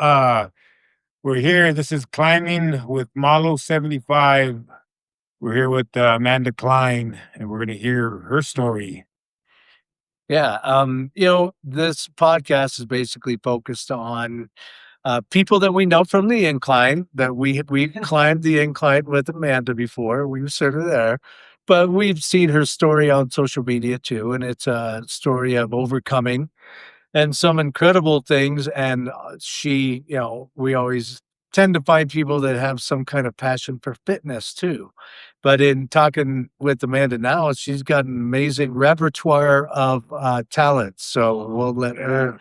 we're here. This is Climbing with Malo 75. We're here with Amanda Klein, and we're going to hear her story. Yeah. This podcast is basically focused on people that we know from the incline, that we climbed the incline with Amanda before. We were sort of there, but we've seen her story on social media too. And it's a story of overcoming and some incredible things. And we always tend to find people that have some kind of passion for fitness too. But in talking with Amanda now, she's got an amazing repertoire of talents. So we'll let her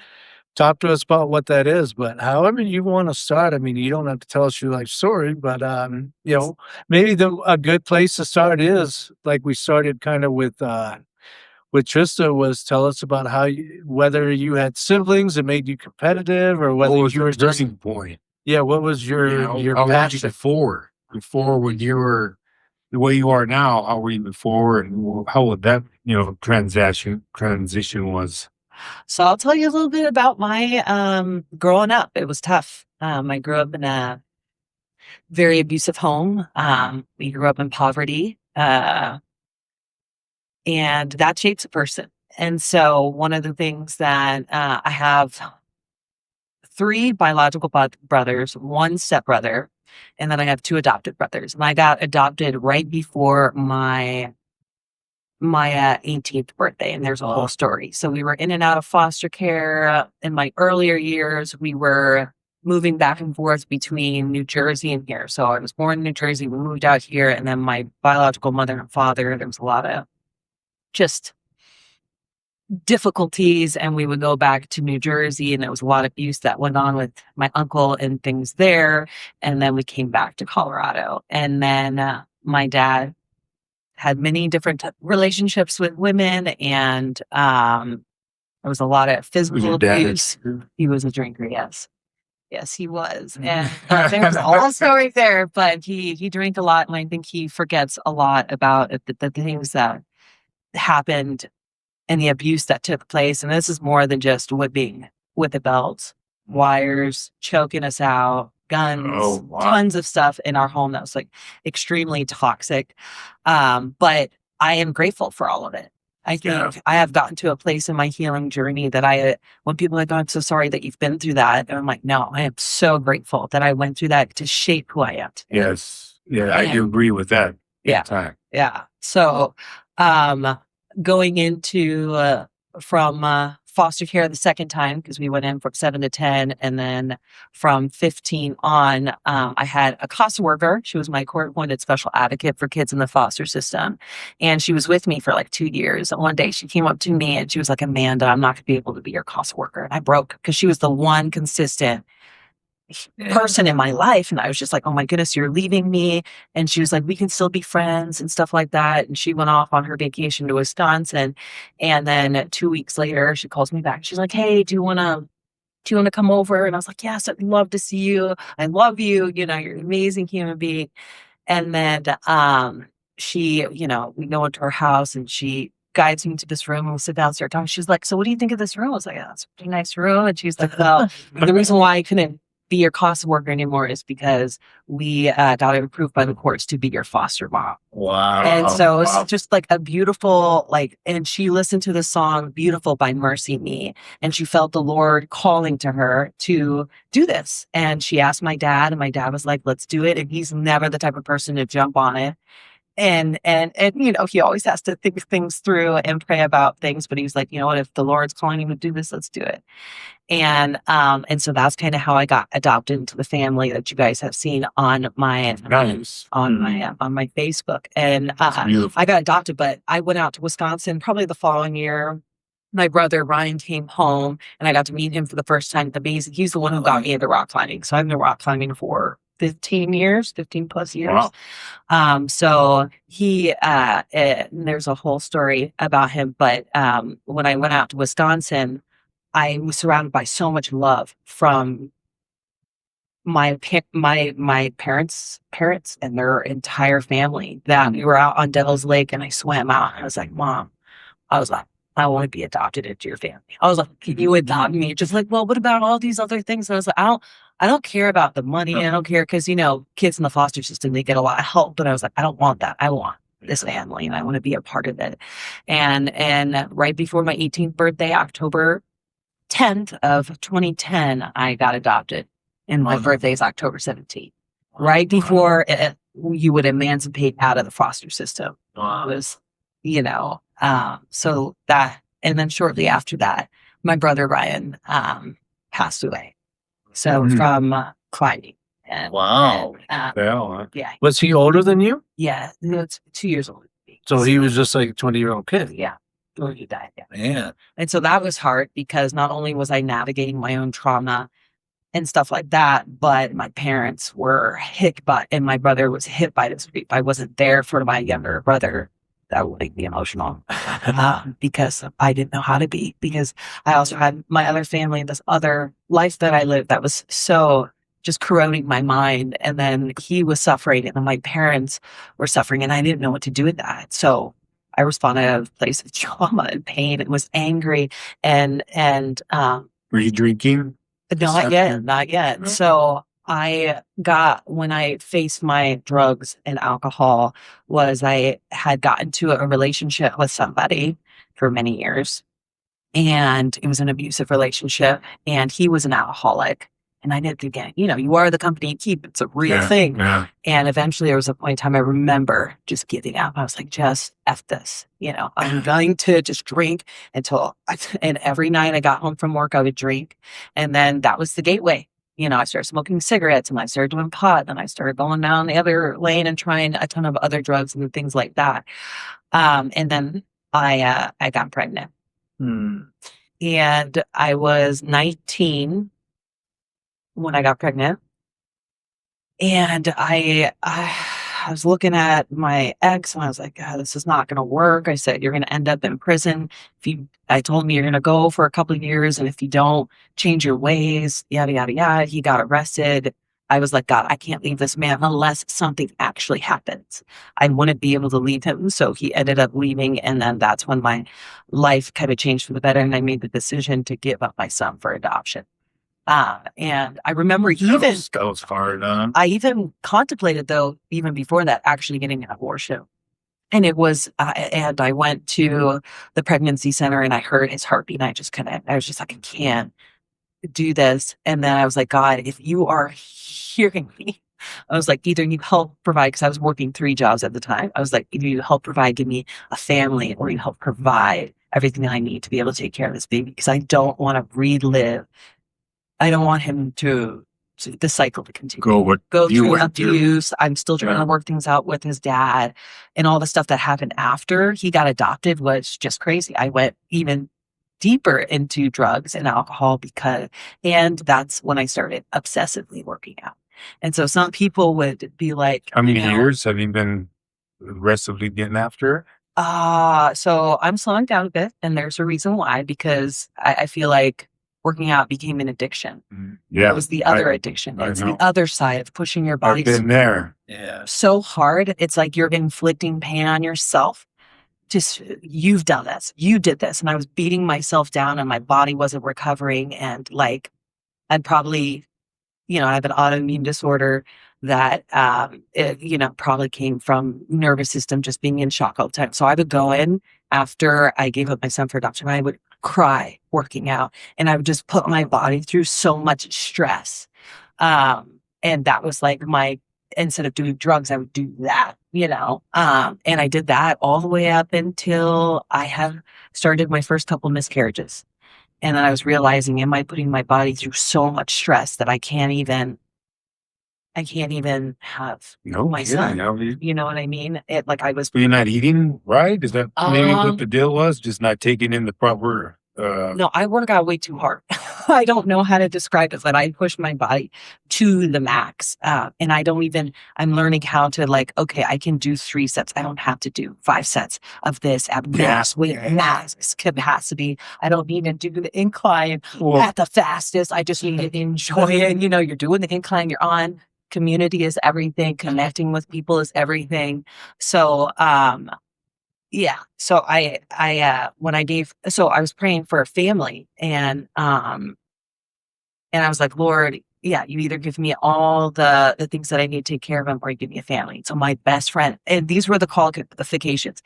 talk to us about what that is. But however you want to start, I mean, you don't have to tell us your life story, but maybe a good place to start is like we started kind of with Trista, was tell us about whether you had siblings that made you competitive, or whether What was you your were just turning point? what was your How were you passion? before when you were the way you are now? How were you before, and how would that transition was? So I'll tell you a little bit about my growing up. It was tough. I grew up in a very abusive home. We grew up in poverty, and that shapes a person. And so one of the things that I have three biological brothers, one stepbrother, and then I have two adopted brothers. And I got adopted right before my 18th birthday, and there's a whole story. So we were in and out of foster care. In my earlier years, we were moving back and forth between New Jersey and here. So I was born in New Jersey, we moved out here, and then my biological mother and father, there was a lot of just difficulties, and we would go back to New Jersey, and there was a lot of abuse that went on with my uncle and things there. And then we came back to Colorado, and then my dad had many different relationships with women, and there was a lot of physical abuse. He was a drinker, yes. Yes, he was. And there's a whole story there, but he drank a lot, and I think he forgets a lot about the things that happened and the abuse that took place. And this is more than just whipping with a belt, wires, choking us out, guns, tons of stuff in our home that was like extremely toxic. But I am grateful for all of it. I think I have gotten to a place in my healing journey that when people are like, oh, I'm so sorry that you've been through that. And I'm like, no, I am so grateful that I went through that to shape who I am today. Yes. Yeah, I do agree with that. Yeah. Yeah. So, going into from foster care the second time, because we went in from 7 to 10, and then from 15 on, I had a CASA worker. She was my court-appointed special advocate for kids in the foster system, and she was with me for like 2 years. And one day she came up to me and she was like, Amanda, I'm not going to be able to be your CASA worker. And I broke, because she was the one consistent person in my life. And I was just like, oh my goodness, you're leaving me. And she was like, we can still be friends and stuff like that. And she went off on her vacation to Wisconsin. And then 2 weeks later, she calls me back. She's like, hey, do you want to come over? And I was like, yes, I'd love to see you. I love you. You're an amazing human being. And then she, we go into her house, and she guides me to this room, and we'll sit down, start talking. She's like, so what do you think of this room? I was like, oh, it's a pretty nice room. And she's like, well, the reason why I couldn't be your CASA worker anymore is because we got it approved by the courts to be your foster mom. Wow. And so it's just like a beautiful, and she listened to the song Beautiful by Mercy Me, and she felt the Lord calling to her to do this. And she asked my dad, and my dad was like, let's do it. And he's never the type of person to jump on it. And he always has to think things through and pray about things, but he was like, you know what, if the Lord's calling you to do this, let's do it. And so that's kind of how I got adopted into the family that you guys have seen on my on my Facebook. And I got adopted, but I went out to Wisconsin probably the following year. My brother Ryan came home, and I got to meet him for the first time at the base. He's the one who got me into rock climbing. So I've been rock climbing for 15 plus years. Wow. So he, there's a whole story about him, but when I went out to Wisconsin, I was surrounded by so much love from my parents and their entire family, that we were out on Devil's Lake, and I swam out, and I was like, Mom, I was like, I want to be adopted into your family. I was like, can you adopt me? Just like, well, what about all these other things? And I was like, I don't care about the money. I don't care because, kids in the foster system, they get a lot of help. But I was like, I don't want that. I want this family and I want to be a part of it. And right before my 18th birthday, October 10th of 2010, I got adopted. And my birthday is October 17th. Right before you would emancipate out of the foster system. It was, so that, and then shortly after that, my brother Ryan passed away. So from climbing. And, Wow. Yeah. Was he older than you? Yeah. It's 2 years older than me. So he was just like a 20-year-old kid. Yeah. Before he died. Yeah. Man. And so that was hard because not only was I navigating my own trauma and stuff like that, but my parents were hit by, and my brother was hit by this grief. I wasn't there for my younger brother. That would make me emotional because I didn't know how to be, because I also had my other family, this other life that I lived that was so just corroding my mind. And then he was suffering and then my parents were suffering and I didn't know what to do with that. So I responded out of a place of trauma and pain and was angry and Were you drinking? not yet. So when I faced my drugs and alcohol, was I had gotten into a relationship with somebody for many years, and it was an abusive relationship, and he was an alcoholic. And I didn't think, you are the company you keep. It's a real thing. Yeah. And eventually there was a point in time I remember just giving up. I was like, just F this, I'm going to just drink and every night I got home from work, I would drink. And then that was the gateway. I started smoking cigarettes and I started doing pot. Then I started going down the other lane and trying a ton of other drugs and things like that. And then I got pregnant. And I was 19 when I got pregnant. And I was looking at my ex and I was like, God, this is not going to work. I said, you're going to end up in prison. I told him you're going to go for a couple of years. And if you don't change your ways, yada, yada, yada, he got arrested. I was like, God, I can't leave this man unless something actually happens. I wouldn't be able to leave him. So he ended up leaving. And then that's when my life kind of changed for the better. And I made the decision to give up my son for adoption. And I remember That was hard. I even contemplated, though, even before that, actually getting an abortion. And it was, and I went to the pregnancy center and I heard his heartbeat. And I was just like, I can't do this. And then I was like, God, if you are hearing me, I was like, either you help provide, because I was working 3 jobs at the time. I was like, either you help provide, give me a family, or you help provide everything that I need to be able to take care of this baby, because I don't want to relive. I don't want him to the cycle to continue. Go through abuse. I'm still trying to work things out with his dad, and all the stuff that happened after he got adopted was just crazy. I went even deeper into drugs and alcohol and that's when I started obsessively working out. And so some people would be like, how many years have you been aggressively getting after? So I'm slowing down a bit, and there's a reason why, because I feel like working out became an addiction. Yeah. It was the other addiction. It's the other side of pushing your body. I've been there. Yeah. So hard. It's like you're inflicting pain on yourself. Just, you've done this. You did this. And I was beating myself down and my body wasn't recovering. And like, I'd probably, I have an autoimmune disorder that, probably came from nervous system just being in shock all the time. So I would go in after I gave up my son for adoption. I would cry working out, and I would just put my body through so much stress. And that was like instead of doing drugs, I would do that, and I did that all the way up until I have started my first couple miscarriages. And then I was realizing, am I putting my body through so much stress that I can't even have my son. You know what I mean? You're not eating right? Is that maybe what the deal was? Just not taking in the proper No, I work out way too hard. I don't know how to describe it, but I push my body to the max. And I'm learning how to okay, I can do 3 sets. I don't have to do 5 sets of this at max capacity. I don't need to do the incline at the fastest. I just need to enjoy it. You're doing the incline, you're on. Community is everything. Connecting with people is everything. So, Yeah. So when I was praying for a family and I was like, Lord, yeah, you either give me all the things that I need to take care of them or you give me a family. So my best friend, and these were the qualifications: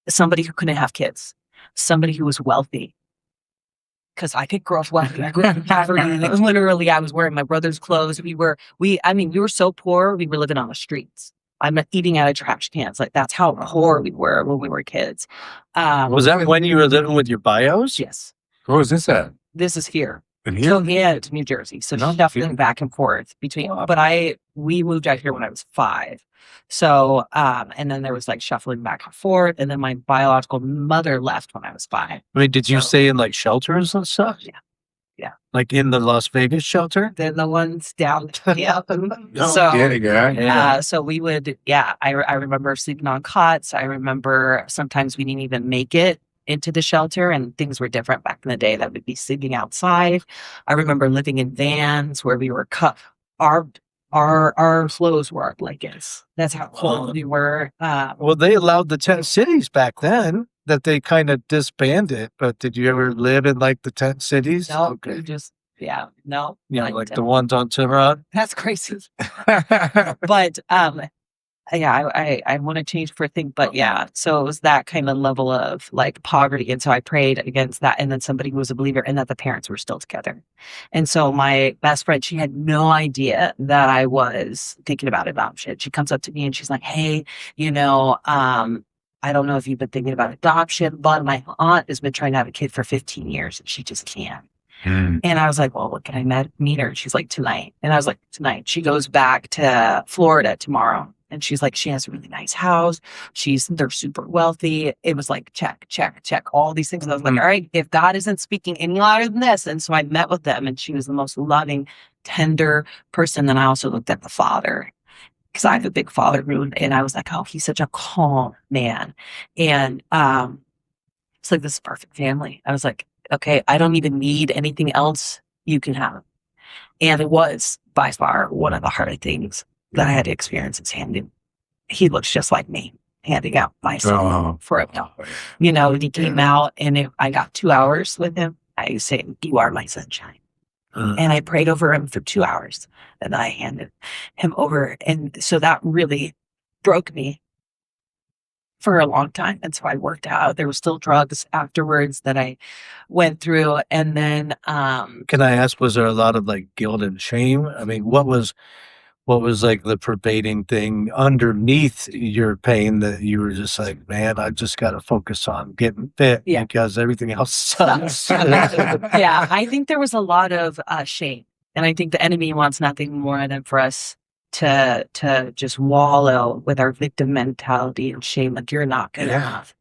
somebody who couldn't have kids, somebody who was wealthy, because I could grow up wealthy. I grew up in poverty. Like, literally, I was wearing my brother's clothes. We were so poor, we were living on the streets. I'm eating out of trash cans. Like, that's how poor we were when we were kids. Was that when you were living with your bios? Yes. Where was this at? This is here. In here? Yeah, to New Jersey. So No definitely kidding. back and forth between, Wow. but we moved out here when I was 5. So, and then there was like shuffling back and forth. And then my biological mother left when I was 5. I mean, did you So- stay in like shelters and stuff? Yeah. Yeah. Like in the Las Vegas shelter? They're the ones down. Yeah. No So, kidding, guy. Yeah. so we would, I remember sleeping on cots. I remember sometimes we didn't even make it into the shelter and things were different back in the day that we'd be sleeping outside. I remember living in vans where we were our clothes were our blankets. That's how cold we were. Well, they allowed the tent cities back then that they kind of disbanded, but did you ever live in like the tent cities? No, Okay. no. Yeah, like the ones on Cimarron? That's crazy. But yeah, I want to change for a thing, but yeah, so it was that kind of level of like poverty. And so I prayed against that. And then somebody who was a believer and that the parents were still together. And so my best friend, she had no idea that I was thinking about adoption. She comes up to me and she's like, hey, I don't know if you've been thinking about adoption, but my aunt has been trying to have a kid for 15 years and she just can't. Hmm. And I was like, well, what can I meet her? She's like, tonight. And I was like, tonight. She goes back to Florida tomorrow. And she's like, she has a really nice house. They're super wealthy. It was like, check, check, check, all these things. And I was like, all right, if God isn't speaking any louder than this. And so I met with them and she was the most loving, tender person. Then I also looked at the father because I have a big father wound. And I was like, oh, he's such a calm man. And it's like, this is perfect family. I was like, okay, I don't even need anything else. You can have it. And it was by far one of the hardest things that I had to experience is he looks just like me, handing out my son for a meal. And he came out and I got 2 hours with him. I say, you are my sunshine. And I prayed over him for 2 hours and I handed him over. And so that really broke me for a long time. And so I worked out. There were still drugs afterwards that I went through. And then, Can I ask, was there a lot of like guilt and shame? I mean, what was like the pervading thing underneath your pain that you were just like, man, I just got to focus on getting fit because everything else sucks. yeah, I think there was a lot of shame. And I think the enemy wants nothing more than for us to just wallow with our victim mentality and shame. Like, you're not good enough.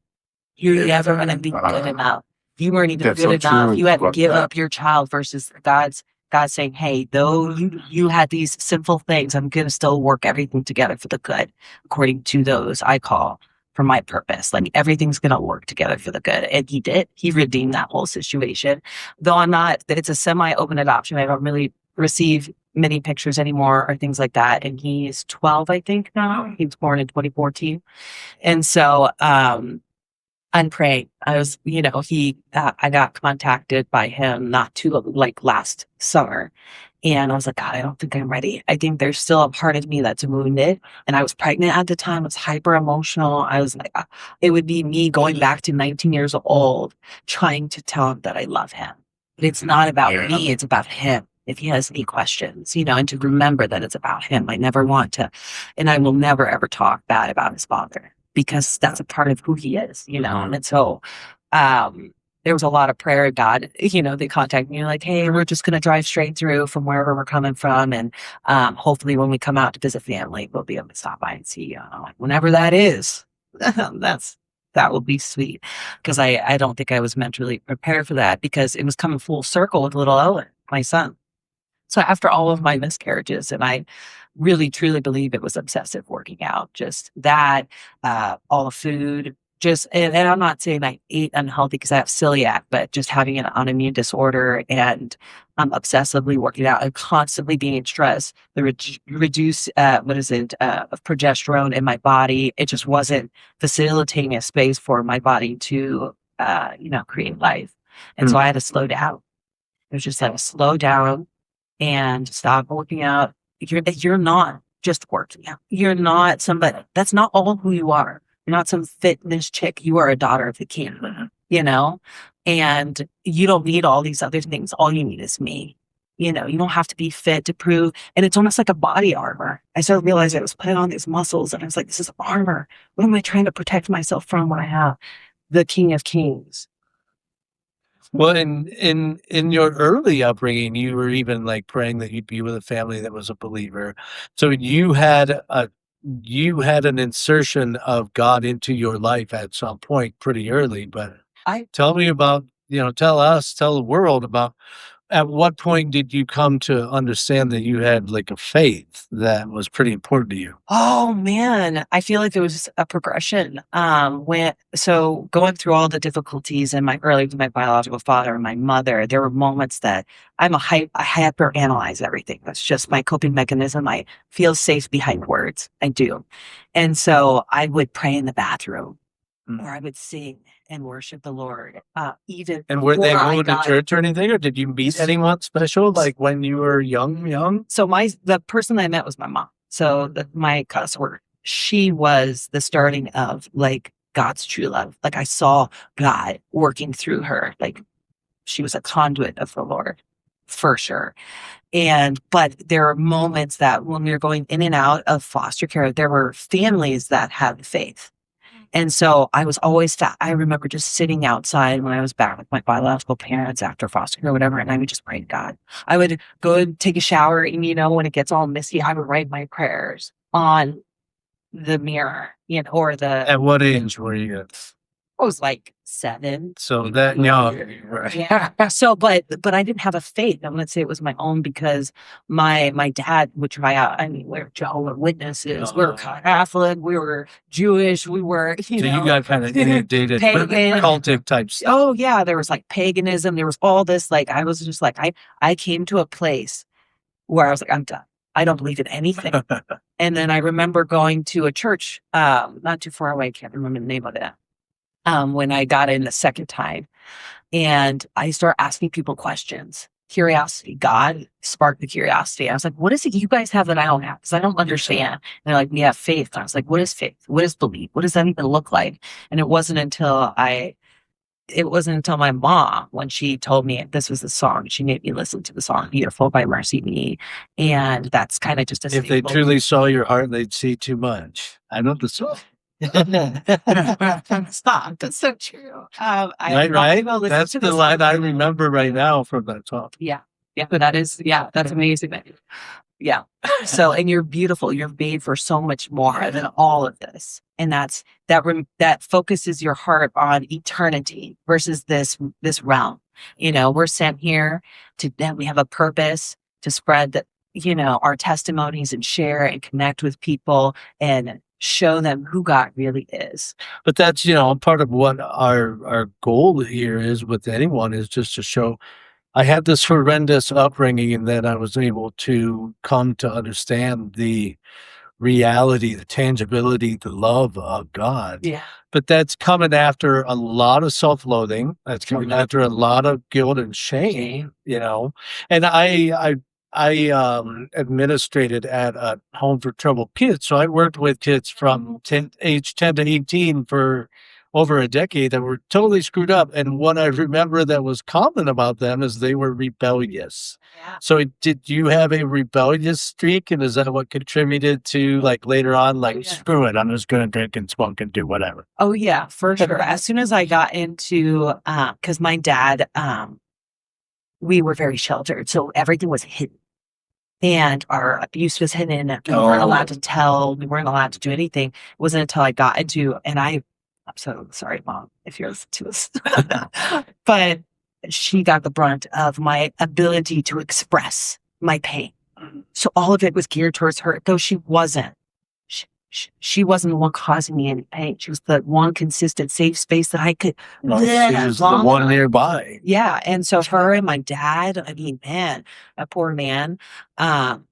You're never going to be good enough. You weren't even good enough. True. You had to give up your child versus God's saying, hey, though you had these sinful things, I'm going to still work everything together for the good, according to those I call for my purpose. Like, everything's going to work together for the good. And he did. He redeemed that whole situation. Though it's a semi-open adoption. I don't really receive many pictures anymore or things like that. And he's 12, I think now. He was born in 2014. And so, I'm praying. I was, I got contacted by him not too like last summer. And I was like, God, I don't think I'm ready. I think there's still a part of me that's wounded. And I was pregnant at the time. I was hyper emotional. I was like, it would be me going back to 19 years old, trying to tell him that I love him. But it's not about me. It's about him. If he has any questions, and to remember that it's about him. I never want to, and I will never, ever talk bad about his father, because that's a part of who he is, And so, there was a lot of prayer. God, they contacted me like, hey, we're just going to drive straight through from wherever we're coming from. And, hopefully when we come out to visit family, we'll be able to stop by and see you. Whenever that is, that will be sweet. Cause I don't think I was mentally prepared for that, because it was coming full circle with little Owen, my son. So after all of my miscarriages, and I really truly believe it was obsessive working out, just that, all the food, and I'm not saying I ate unhealthy because I have celiac, but just having an autoimmune disorder and obsessively working out and constantly being in stress, the reduce of progesterone in my body. It just wasn't facilitating a space for my body to create life. And so I had to slow down. It was just like slow down and stop working out. You're not just working out. You're not somebody. That's not all who you are. You're not some fitness chick. You are a daughter of the king, and you don't need all these other things. All you need is me. You don't have to be fit to prove. And it's almost like a body armor. I started realizing I was putting on these muscles and I was like, this is armor. What am I trying to protect myself from when I have the King of Kings? Well, in your early upbringing, you were even like praying that you'd be with a family that was a believer. So you had an insertion of God into your life at some point pretty early. But tell me about, tell the world about, at what point did you come to understand that you had like a faith that was pretty important to you? Oh man, I feel like there was a progression. Going through all the difficulties in my early with my biological father and my mother, there were moments that I hyper analyze everything. That's just my coping mechanism. I feel safe behind words. I do. And so I would pray in the bathroom or I would sing and worship the Lord. And were they going to church or anything, or did you meet anyone special like when you were young? So the person that I met was my mom. So my cuss word, she was the starting of like God's true love. Like I saw God working through her. Like she was a conduit of the Lord for sure. But there are moments that when we were going in and out of foster care, there were families that had faith. And so I was always I remember just sitting outside when I was back with my biological parents after foster care or whatever, and I would just pray to God. I would go and take a shower, and when it gets all misty, I would write my prayers on the mirror, or the. At what age were you? I was like 7. So that young, right? Yeah. So, but I didn't have a faith. I'm going to say it was my own because my dad would try out. I mean, we're Jehovah's Witnesses, we're Catholic, we were Jewish, we were. So you got kind of inundated cultic type stuff. Oh yeah, there was like paganism. There was all this. Like I was just like I came to a place where I was like, I'm done. I don't believe in anything. And then I remember going to a church, not too far away. I can't remember the name of it. When I got in the second time, and I started asking people questions. Curiosity. God sparked the curiosity. I was like, what is it you guys have that I don't have? Because I don't understand. And they're like, we have faith. And I was like, what is faith? What is belief? What does that even look like? And it wasn't until my mom, when she told me this was the song, she made me listen to the song Beautiful by Mercy Me. And that's kind of just if they truly saw your heart, they'd see too much. I know the song. Stop. That's so true. Right. That's the line I remember right now from that song. Yeah. That's amazing. Yeah. So, and you're beautiful. You're made for so much more than all of this. And that focuses your heart on eternity versus this realm. We're sent here then we have a purpose to spread our testimonies and share and connect with people and show them who God really is. But that's, part of what our goal here is with anyone is just to show I had this horrendous upbringing and then I was able to come to understand the reality, the tangibility, the love of God. Yeah. But that's coming after a lot of self-loathing. That's coming after a lot of guilt and shame, And I administrated at a home for troubled kids. So I worked with kids from age 10 to 18 for over a decade that were totally screwed up. And what I remember that was common about them is they were rebellious. Yeah. So did you have a rebellious streak? And is that what contributed to like later on, screw it, I'm just going to drink and smoke and do whatever? Oh yeah, for sure. As soon as I got into, cause my dad, we were very sheltered. So everything was hidden. And our abuse was hidden. We weren't allowed to tell. We weren't allowed to do anything. It wasn't until I got into, and I'm so sorry, Mom, if you're listening to us. But she got the brunt of my ability to express my pain. So all of it was geared towards her, though she wasn't. she wasn't the one causing me any pain. She was the one consistent safe space that I could. Well, she was the one nearby. Yeah. And so her and my dad, I mean, man, a poor man. And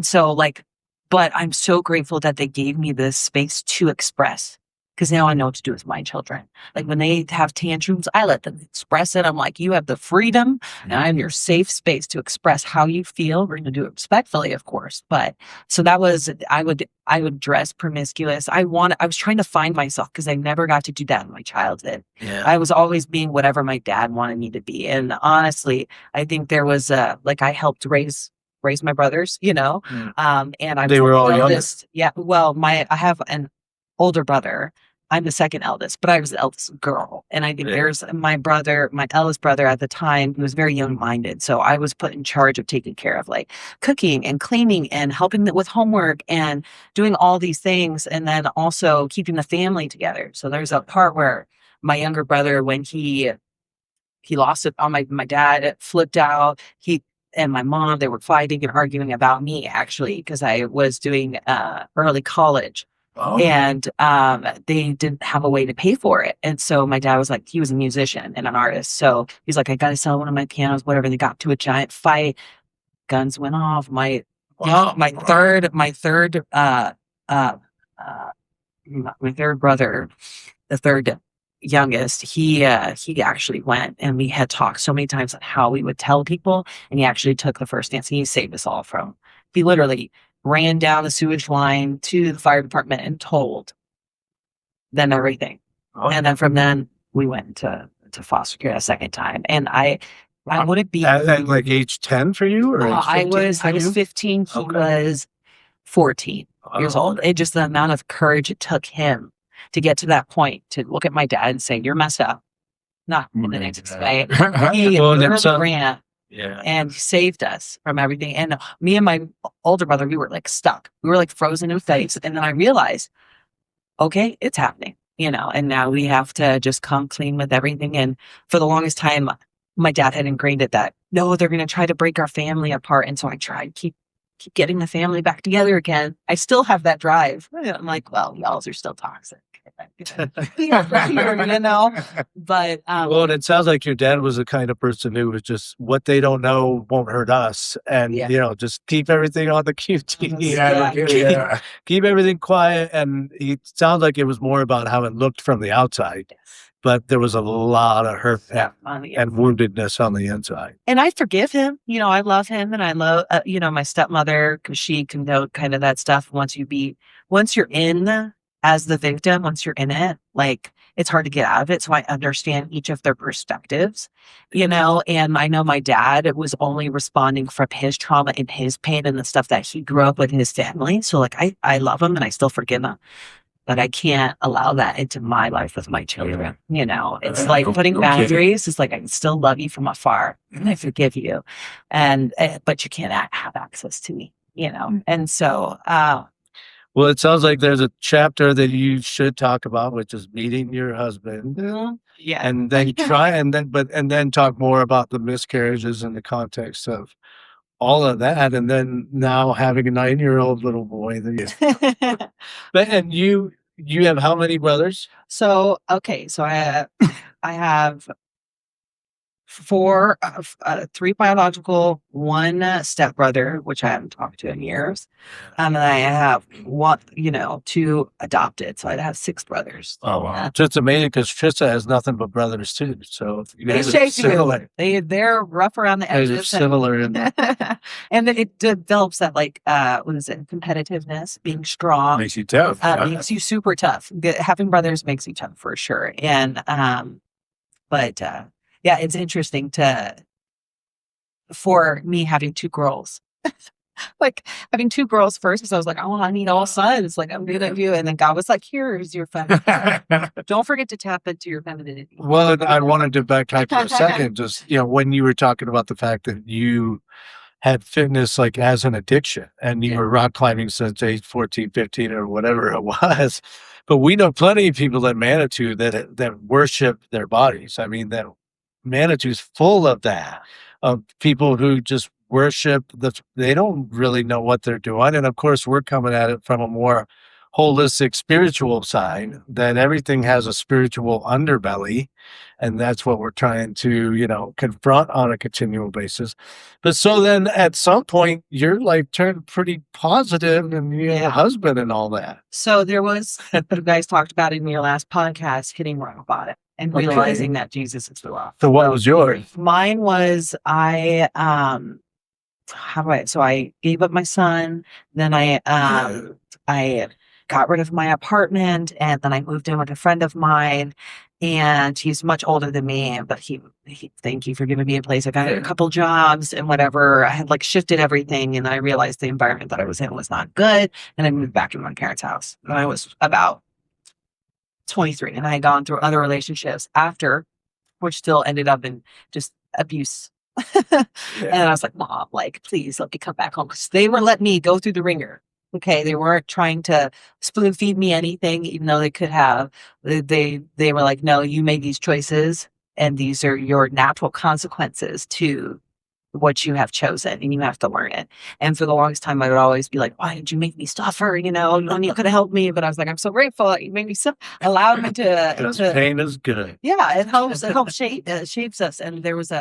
so like, but I'm so grateful that they gave me this space to express, because now I know what to do with my children. Like when they have tantrums, I let them express it. I'm like, you have the freedom and I'm your safe space to express how you feel. We're going to do it respectfully, of course. But so that was, I would dress promiscuous. I was trying to find myself because I never got to do that in my childhood. Yeah. I was always being whatever my dad wanted me to be. And honestly, I think there was like I helped raise my brothers, you know, and They were all eldest. Yeah. Well, I have an older brother. I'm the second eldest, but I was the eldest girl. And I think there's my eldest brother at the time, he was very young minded. So I was put in charge of taking care of like cooking and cleaning and helping with homework and doing all these things. And then also keeping the family together. So there's a part where my younger brother, when he lost it on my dad, flipped out. He and my mom, they were fighting and arguing about me actually, because I was doing early college. Oh. And they didn't have a way to pay for it. And so my dad was like, he was a musician and an artist. So he's like, I got to sell one of my pianos, whatever. They got to a giant fight. Guns went off. My third brother, the third youngest, he actually went, and we had talked so many times on how we would tell people, and he actually took the first stance, and he saved us all from. He literally ran down the sewage line to the fire department and told them everything. Oh. And then from then we went to foster care a second time, and I wouldn't be at like age 10 for you, or I was 15. He was 14 years old. It just the amount of courage it took him to get to that point, to look at my dad and say, "You're messed up." Not in the next way. He ran. Yeah. And saved us from everything. And me and my older brother, we were like stuck. We were like frozen in place. And then I realized, okay, it's happening, you know, and now we have to just come clean with everything. And for the longest time, my dad had ingrained it that, no, they're going to try to break our family apart. And so I tried keep getting the family back together again. I still have that drive. I'm like, well, y'all are still toxic. You know, but well, it sounds like your dad was the kind of person who was just, what they don't know won't hurt us, and you know, just keep everything on the QT. Keep everything quiet. And it sounds like it was more about how it looked from the outside, but there was a lot of hurt and woundedness on the inside. And I forgive him. You know, I love him, and I love you know, my stepmother, because she can know kind of that stuff. Once you're in as the victim, once you're in it, like, it's hard to get out of it. So I understand each of their perspectives, you know, and I know my dad was only responding from his trauma and his pain and the stuff that he grew up with in his family. So like, I love him and I still forgive him, but I can't allow that into my life with my children. You know, it's like putting boundaries. It's like, I can still love you from afar and I forgive you. But you can't have access to me, you know? And so, well, it sounds like there's a chapter that you should talk about, which is meeting your husband. Yeah. And then then talk more about the miscarriages in the context of all of that. And then now having a 9-year-old little boy. And you have how many brothers? So, okay. So I have 4, 3 biological, 1 stepbrother, which I haven't talked to in years. And I have 2 adopted. So I'd have 6 brothers. Oh, wow. So it's amazing because Trista has nothing but brothers too. So they're rough around the edges. They're similar. And then it develops that, like, what is it? Competitiveness, being strong. Makes you tough. Makes you super tough. Having brothers makes you tough for sure. And, yeah, it's interesting for me having 2 girls, like having 2 girls first, because I was like, oh, I need all sons. Like, I'm good at you. And then God was like, here's your femininity. Don't forget to tap into your femininity. Well, I wanted to backtrack for a second. Just, you know, when you were talking about the fact that you had fitness like as an addiction and you were rock climbing since age 14, 15 or whatever it was. But we know plenty of people at Manitou that worship their bodies. I mean, that Manitou's full of that, of people who just worship they don't really know what they're doing. And of course, we're coming at it from a more holistic spiritual side, that everything has a spiritual underbelly. And that's what we're trying to, confront on a continual basis. But so then at some point, your life turned pretty positive and you had a husband and all that. So there was, you guys talked about it in your last podcast, hitting rock bottom and realizing that Jesus is the rock. So what was yours? Mine was so I gave up my son, then I got rid of my apartment, and then I moved in with a friend of mine, and he's much older than me, but he thank you for giving me a place. I got a couple jobs and whatever. I had like shifted everything, and I realized the environment that I was in was not good, and I moved back to my parents' house when I was about 23, and I had gone through other relationships after, which still ended up in just abuse. And I was like, Mom, like, please let me come back home. Because they were letting me go through the ringer. Okay. They weren't trying to spoon feed me anything, even though they could have. They were like, no, you made these choices, and these are your natural consequences to what you have chosen, and you have to learn it. And for the longest time, I would always be like, why did you make me suffer? You could have helped me. But I was like, I'm so grateful that you made me allowed me Because pain is good. Yeah, it helps shapes us. And there was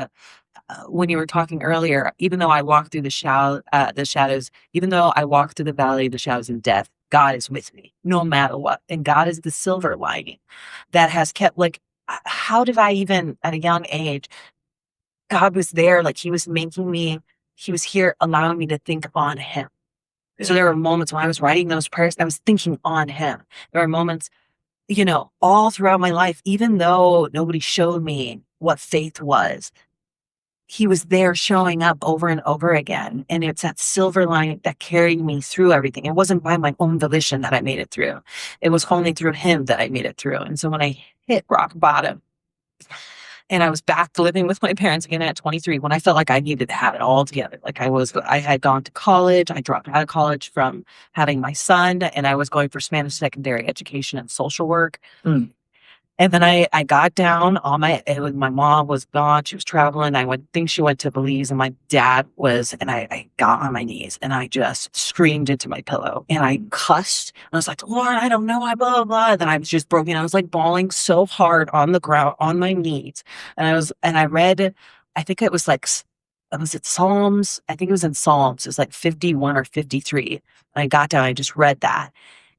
when you were talking earlier, even though I walk through the shadows, even though I walk through the valley of the shadows of death, God is with me no matter what. And God is the silver lining that has kept, like, how did I even at a young age, God was there, like he was here allowing me to think on him. So there were moments when I was writing those prayers, I was thinking on him. There were moments, all throughout my life, even though nobody showed me what faith was, he was there showing up over and over again. And it's that silver line that carried me through everything. It wasn't by my own volition that I made it through. It was only through him that I made it through. And so when I hit rock bottom, and I was back living with my parents again at 23, when I felt like I needed to have it all together. Like I had gone to college. I dropped out of college from having my son, and I was going for Spanish secondary education and social work. And then I got down on my mom was gone. She was traveling. I think she went to Belize, and my dad was, and I got on my knees and I just screamed into my pillow and I cussed. And I was like, Lord, I don't know. I blah, blah, blah. Then I was just broken. I was like bawling so hard on the ground, on my knees. And I read, I think it was like, was it Psalms? I think it was in Psalms. It was like 51 or 53. And I got down, I just read that.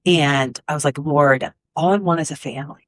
And I was like, Lord, all I want is a family.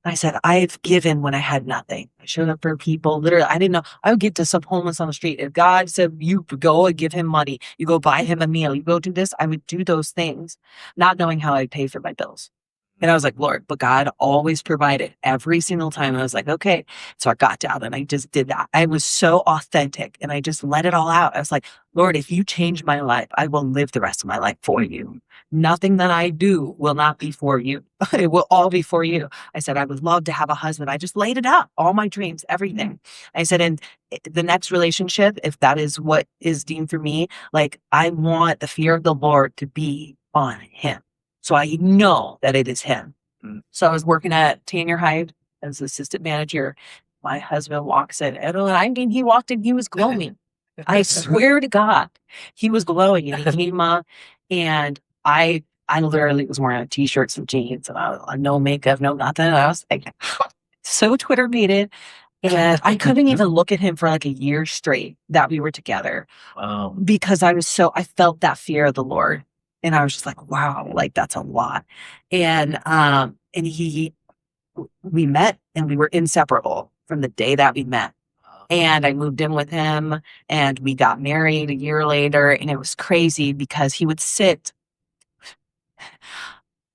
I said, I've given when I had nothing. I showed up for people. Literally, I didn't know. I would get to some homeless on the street. If God said, you go and give him money, you go buy him a meal, you go do this, I would do those things, not knowing how I'd pay for my bills. And I was like, Lord, but God always provided every single time. I was like, okay. So I got down and I just did that. I was so authentic and I just let it all out. I was like, Lord, if you change my life, I will live the rest of my life for you. Nothing that I do will not be for you. It will all be for you. I said, I would love to have a husband. I just laid it out, all my dreams, everything. I said, and the next relationship, if that is what is deemed for me, like I want the fear of the Lord to be on him. So I know that it is him. So I was working at Tanier Hyde as assistant manager. My husband walks in, and he walked in, he was glowing. I swear to God, he was glowing. And he came up, and I literally was wearing a t-shirt, some jeans, and no makeup, no nothing. And I was like, so Twitter mated. And I couldn't even look at him for like a year straight that we were together. Wow. Because I felt that fear of the Lord. And I was just like, wow, like that's a lot. And we met and we were inseparable from the day that we met. And I moved in with him and we got married a year later. And it was crazy because he would sit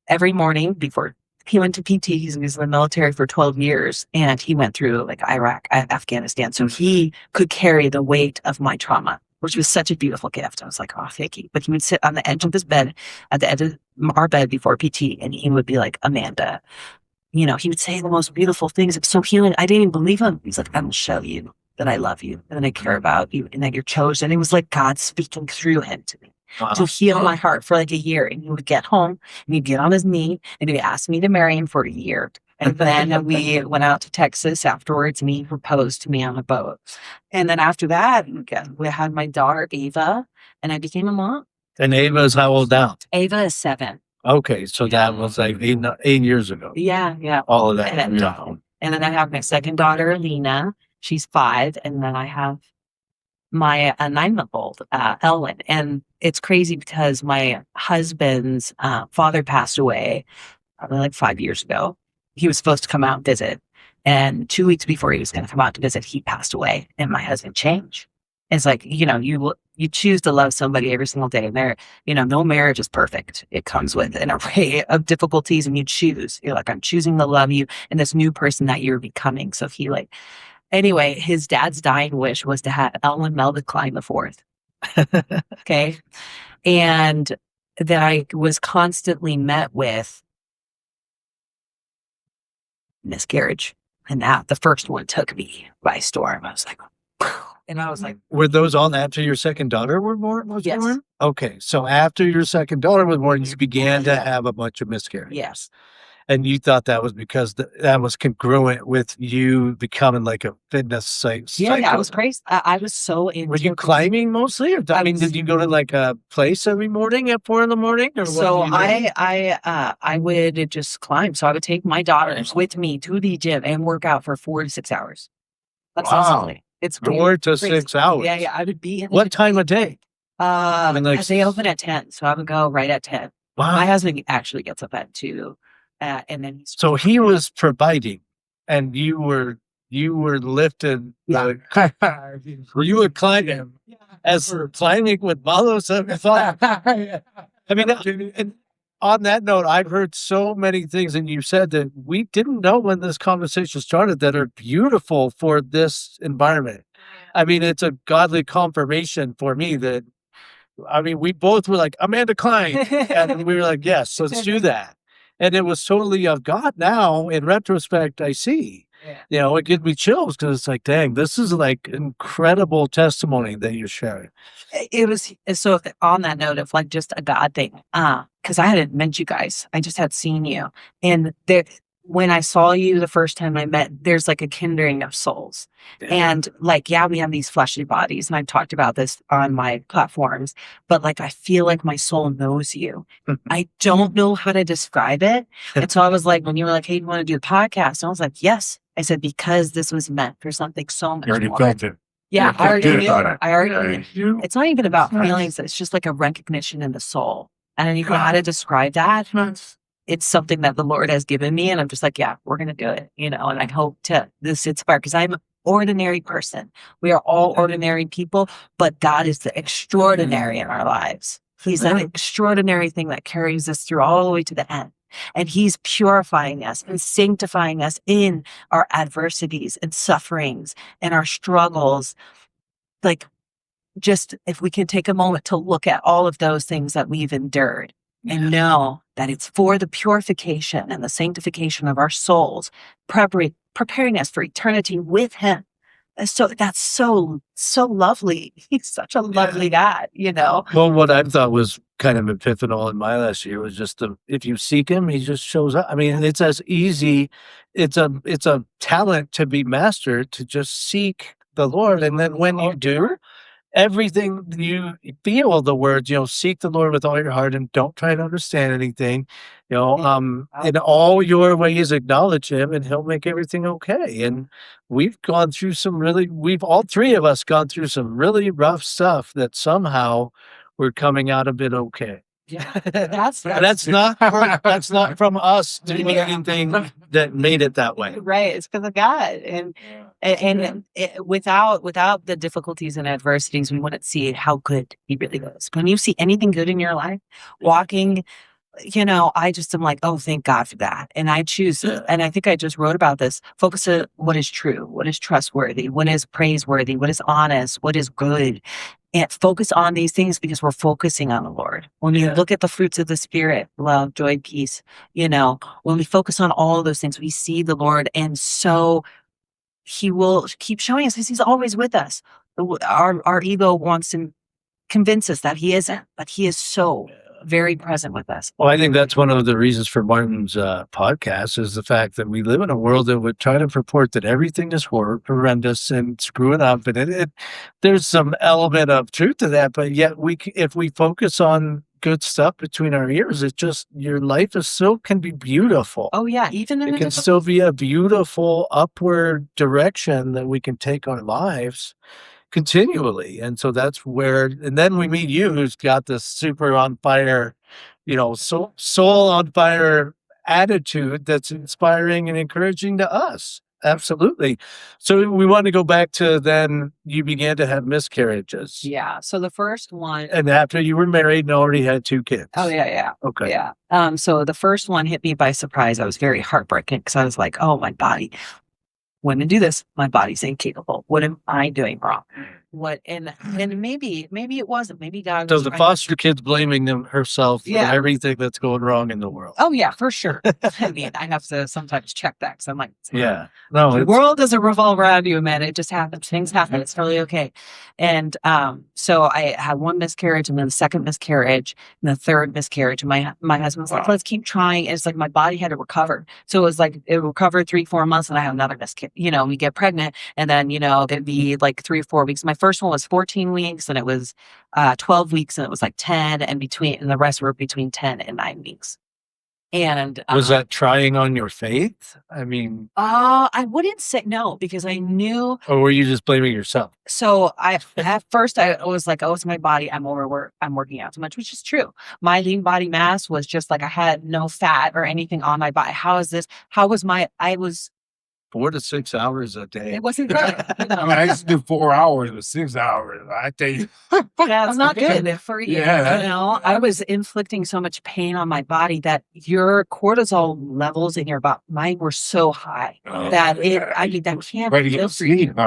every morning before he went to PT. He was in the military for 12 years and he went through like Iraq, Afghanistan. So he could carry the weight of my trauma, which was such a beautiful gift. I was like, oh, thank you. But he would sit on the edge of his bed, at the edge of our bed before PT, and he would be like, Amanda, he would say the most beautiful things. It's so healing. I didn't even believe him. He's like, I will show you that I love you and that I care about you and that you're chosen. It was like God speaking through him to me. Wow. To heal my heart for like a year. And he would get home and he'd get on his knee and he'd ask me to marry him for a year. And then we went out to Texas afterwards and he proposed to me on a boat. And then after that, we had my daughter, Ava, and I became a mom. And Ava is how old now? Ava is 7. Okay, so that was like 8 years ago. Yeah. All of that. And, and then I have my second daughter, Lena. She's 5, and then I have my 9-month-old, Ellen. And it's crazy because my husband's father passed away probably like 5 years ago. He was supposed to come out and visit. And 2 weeks before he was going to come out to visit, he passed away, and my husband changed. It's like, you choose to love somebody every single day, and no marriage is perfect. It comes with an array of difficulties, and you're like, I'm choosing to love you and this new person that you're becoming. So anyway, his dad's dying wish was to have Ellen Melda Klein the fourth. Okay. And that I was constantly met with miscarriage. And that the first one took me by storm. I was like, and I was like, were those all after your second daughter was yes. born? Okay, so after your second daughter was born, you began to have a bunch of miscarriages. Yes. And you thought that was because that was congruent with you becoming like a fitness site. Yeah, I was crazy. I was so into. Were you climbing mostly, or did you go to like a place every morning at 4 a.m, or so what? I would just climb. So I would take my daughters with me to the gym and work out for 4 to 6 hours. That's awesome. It's 4 to 6 hours. Yeah. I would be in what time of day? Because they open at 10, so I would go right at 10. Wow. My husband actually gets up at 2. And then so he was providing, and you were lifted. Yeah. You were climbing as climbing with Malos. I mean, and on that note, I've heard so many things, and you said that we didn't know when this conversation started that are beautiful for this environment. I mean, it's a godly confirmation for me that, we both were like, Amanda Klein, and we were like, yes, let's do that. And it was totally of God. Now, in retrospect, I see. Yeah. It gives me chills because it's like, dang, this is like incredible testimony that you're sharing. It was so on that note of like just a God thing, because I hadn't met you guys. I just had seen you. And when I saw you the first time I met, there's like a kindring of souls. And like, we have these fleshly bodies, and I've talked about this on my platforms, but like, I feel like my soul knows you. I don't know how to describe it. And so I was like, when you were like, hey, you want to do a podcast? And I was like, yes. I said, because this was meant for something so much You already more. felt it. Yeah, I already knew. I already Okay. knew. It's not even about feelings. It's just like a recognition in the soul. And I don't even know how to describe that. It's something that the Lord has given me. And I'm just like, yeah, we're going to do it, and I hope to this inspire, because I'm an ordinary person. We are all ordinary people, but God is the extraordinary in our lives. He's an extraordinary thing that carries us through all the way to the end. And he's purifying us and sanctifying us in our adversities and sufferings and our struggles. Like, just if we can take a moment to look at all of those things that we've endured and know that it's for the purification and the sanctification of our souls, preparing us for eternity with him. So that's so lovely. He's such a lovely God, Well, what I thought was kind of epiphanal in my last year was just if you seek him, he just shows up. I mean, it's as easy. It's a talent to be mastered, to just seek the Lord. And then when you do, everything you feel the words, seek the Lord with all your heart and don't try to understand anything, in all your ways acknowledge him and he'll make everything okay. And we've all three of us gone through some really rough stuff that somehow we're coming out of it okay. Yeah, that's not from us doing anything that made it that way. Right. It's because of God. And without the difficulties and adversities, we wouldn't see how good he really is. When you see anything good in your life, walking, I just am like, oh, thank God for that. And I choose, and I think I just wrote about this, focus on what is true, what is trustworthy, what is praiseworthy, what is honest, what is good. And focus on these things because we're focusing on the Lord. When you look at the fruits of the Spirit, love, joy, peace, when we focus on all of those things, we see the Lord. And so he will keep showing us because he's always with us. Our ego wants to convince us that he isn't, but he is so very present with us. Well, I think that's one of the reasons for Martin's podcast is the fact that we live in a world that would try to purport that everything is horrendous and screw it up. And there's some element of truth to that, but yet if we focus on good stuff between our ears. It's just your life is still can be beautiful. Oh yeah, even in It the can still be a beautiful upward direction that we can take our lives continually. And so that's where, and then we meet you, who's got this super on fire, soul on fire attitude that's inspiring and encouraging to us. Absolutely. So we want to go back to then you began to have miscarriages. Yeah. So the first one. And after you were married and already had 2 kids. Oh yeah. Okay. Yeah. So the first one hit me by surprise. I was very heartbroken because I was like, oh, my body. Women do this. My body's incapable. What am I doing wrong? And maybe it wasn't. Maybe God So was the trying foster kid's blaming herself for Yeah. everything that's going wrong in the world. Oh yeah, for sure. I mean, I have to sometimes check that because I'm like, Yeah. No, the world doesn't revolve around you, man. It just happens. Things happen. It's totally okay. And so I had 1 miscarriage, and then the second miscarriage, and the third miscarriage. And my husband was like, let's keep trying. And it's like my body had to recover. So it was like it recovered 3-4 months, and I have another miscarriage. We get pregnant, and then it'd be like 3 or 4 weeks. My first one was 14 weeks, and it was 12 weeks, and it was like 10, and the rest were between 10 and 9 weeks. And was that trying on your faith? I mean, I wouldn't say no, because I knew. Or were you just blaming yourself? So at first I was like, oh, it's my body. I'm overworked. I'm working out too much, which is true. My lean body mass was just like I had no fat or anything on my body. How is this? I was 4 to 6 hours a day. It wasn't good. I mean, I used to do 4 hours or 6 hours. I tell you, That's not good for you. Yeah. I was inflicting so much pain on my body that your cortisol levels in your body, mine were so high that that can't ready to feel get sleep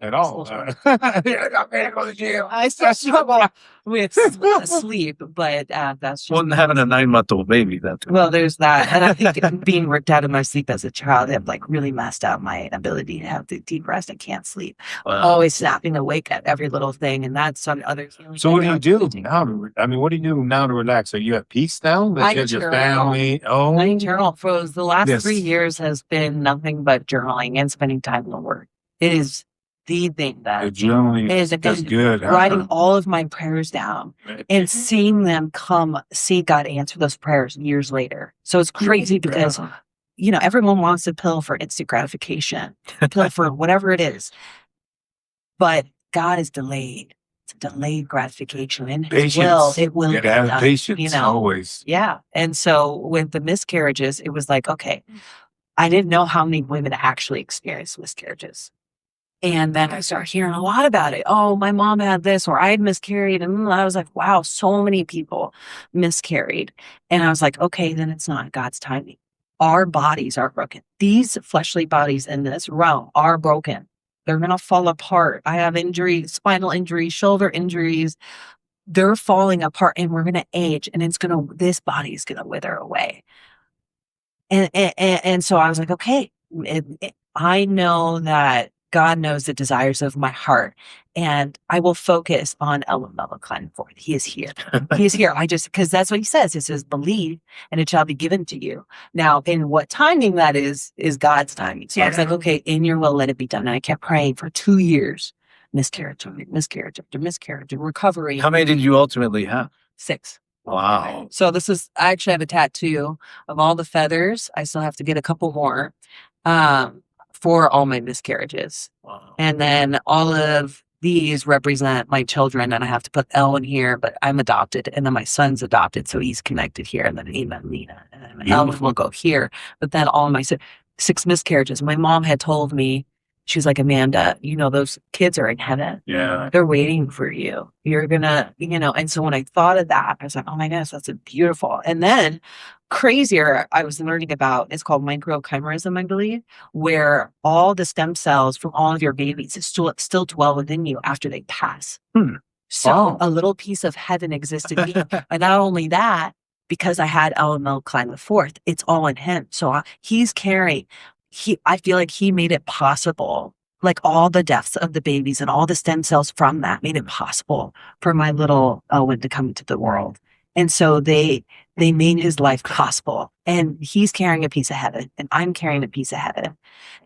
at all. I gotta go to the gym. I still struggle with sleep, but that's just. Well, and having a 9-month-old baby, that's Well, there's that. And I think being ripped out of my sleep as a child have like really messed up my ability to have the deep rest. I can't sleep. Always snapping awake at every little thing. And that's some other. So what do you do now? What do you do now to relax? Are you at peace now? That you have your family? Oh, my journal for the last Yes. 3 years has been nothing but journaling and spending time in the Word. It is the thing that the journaling is that's good. writing all of my prayers down and seeing them see God answer those prayers years later. So it's crazy because, everyone wants a pill for instant gratification, a pill for whatever it is. But God is delayed. It's a delayed gratification. And Patience. it will. You gotta have patience always. Yeah. And so with the miscarriages, it was like, okay, I didn't know how many women actually experience miscarriages. And then I started hearing a lot about it. Oh, my mom had this, or I had miscarried. And I was like, wow, so many people miscarried. And I was like, okay, then it's not God's timing. Our bodies are broken. These fleshly bodies in this realm are broken. They're going to fall apart. I have injuries, spinal injuries, shoulder injuries. They're falling apart, and we're going to age, and this body is going to wither away. And so I was like, okay, I know that God knows the desires of my heart, and I will focus on elemental climb forth. He is here. He is here. Because that's what he says. It says, believe and it shall be given to you. Now, in what timing that is God's timing. So I was like, okay, in your will, let it be done. And I kept praying for 2 years, miscarriage after miscarriage, recovery. How many did you ultimately have? 6. Wow. So I actually have a tattoo of all the feathers. I still have to get a couple more. For all my miscarriages. Wow. And then all of these represent my children, and I have to put L in here, but I'm adopted, and then my son's adopted, so he's connected here, and then Eva and Lena, and then L will go here. But then all my 6 miscarriages, my mom had told me, she's like, Amanda, those kids are in heaven. Yeah. They're waiting for you. You're gonna, and so when I thought of that, I was like, oh my gosh, that's beautiful. And then crazier, I was learning about, it's called microchimerism, I believe, where all the stem cells from all of your babies still dwell within you after they pass. So a little piece of heaven exists in me. And not only that, because I had LML climb the fourth, it's all in him. So he's carrying. I feel like he made it possible, like all the deaths of the babies and all the stem cells from that made it possible for my little Owen to come into the world. And so they made his life gospel, and he's carrying a piece of heaven and I'm carrying a piece of heaven.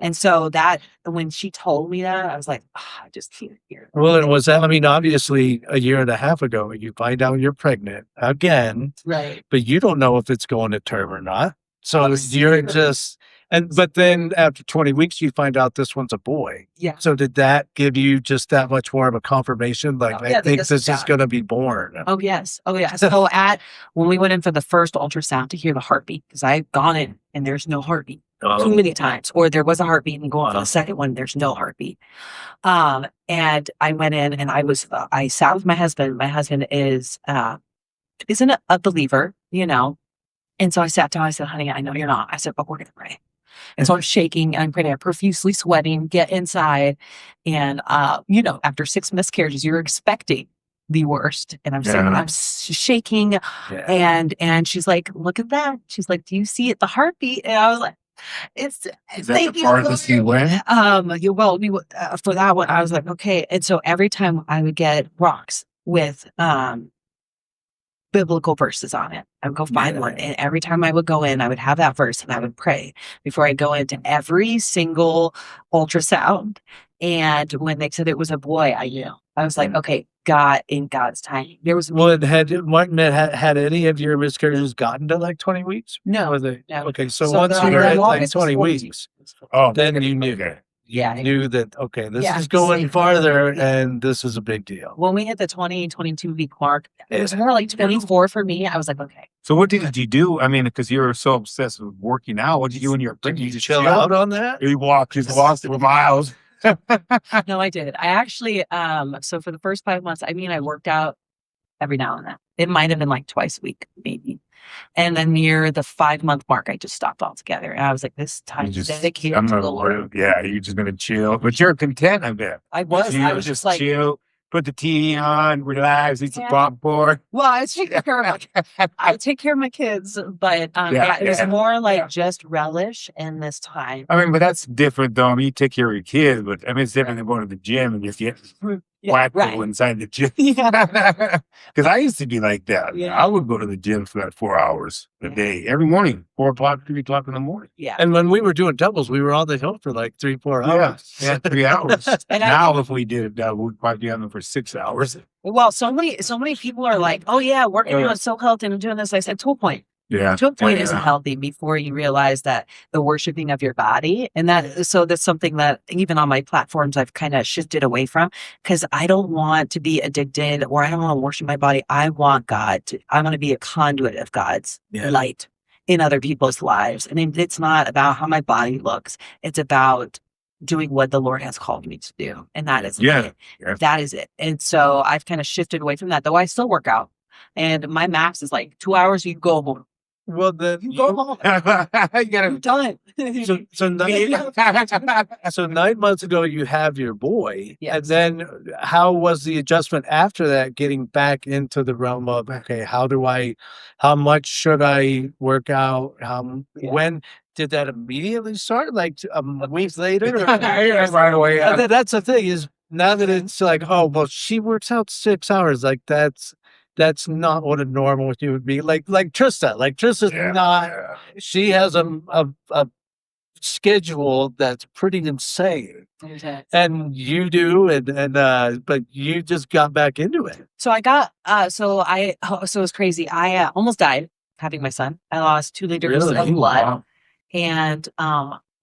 And so that when she told me that, I was like, I just can't hear it. Well, and was that, I mean, obviously a year and a half ago, you find out you're pregnant again, Right. but you don't know if it's going to term or not. So you're Seriously. just, but then after 20 weeks, you find out this one's a boy. Yeah. So did that give you just that much more of a confirmation? Like, Oh, yeah, I think this this is is going to be born. Oh, yes. Oh, yeah. So when we went in for the first ultrasound to hear the heartbeat, because I've gone in and there's no heartbeat too many times, or there was a heartbeat and going for the second one, there's no heartbeat. And I went in and I sat with my husband. My husband isn't a believer, And so I sat down, I said, honey, I know you're not. I said, but we're going to pray. And so I'm shaking, I'm pretty profusely sweating, get inside. And, after 6 miscarriages, you're expecting the worst. And I'm shaking. Yeah. And she's like, look at that. She's like, do you see it? The heartbeat. And I was like, Is that the farthest you went? For that one, I was like, okay. And so every time I would get rocks with, biblical verses on it. I would go find one. And every time I would go in, I would have that verse and I would pray before I go into every single ultrasound. And when they said it was a boy, I knew. I was like, okay, God, in God's timing. There was Well, had any of your miscarriages gotten to like 20 weeks? no. No. Okay, so So once the- you were the at like longest was 20 14. weeks, Oh, then you knew. okay. Yeah. Knew that, okay, this Yeah, is going same. farther and this is a big deal. When we hit the 22 week mark, it was more like 24 for me. I was like, okay. So what did you do? I mean, because you're so obsessed with working out, what did you do when you were pregnant? You just chill out on that? You walked for miles. No, I did. I actually, so for the first 5 months, I worked out every now and then. It might have been like twice a week, maybe. And then near the 5-month mark, I just stopped altogether. And I was like, this time is dedicated to the Lord. Yeah, you're just going to chill. But you're content, I bet. I was just like, chill, put the TV on, relax, eat some popcorn. well, I take care of my kids, but it was more like just relish in this time. I mean, but that's different though. I mean, you take care of your kids, but I mean, it's different than going to the gym and just getting whacked inside the gym. Yeah. Because I used to be like that. Yeah. I would go to the gym for that 4 hours a day, every morning, 4 o'clock, 3 o'clock in the morning. Yeah. And when we were doing doubles, we were on the hill for like 3-4 hours. Yeah, 3 hours. And now, if we did it, we'd probably be on them for 6 hours. Well, so many people are like, oh yeah, working out is so healthy and I'm doing this. I said, to a point. Yeah. To a point isn't healthy before you realize that the worshiping of your body. And that's something that even on my platforms, I've kind of shifted away from because I don't want to be addicted or I don't want to worship my body. I want I want to be a conduit of God's light in other people's lives. And it's not about how my body looks. It's about doing what the Lord has called me to do. And that is it. That is it. And so I've kind of shifted away from that, though I still work out. And my max is like 2 hours, you go home. Well, then You go home. You gotta I'm done. So 9 months ago, you have your boy. Yes. And then how was the adjustment after that, getting back into the realm of, okay, how much should I work out? When did that immediately start? Like a week later? right away. That's the thing is now that it's like, oh, well, she works out 6 hours. Like that's not what a normal you would be. Like Trista. Like Trista's not. She has a schedule that's pretty insane, and you do, but you just got back into it. So I got so it was crazy. I almost died having my son. I lost 2 liters of blood, Wow. and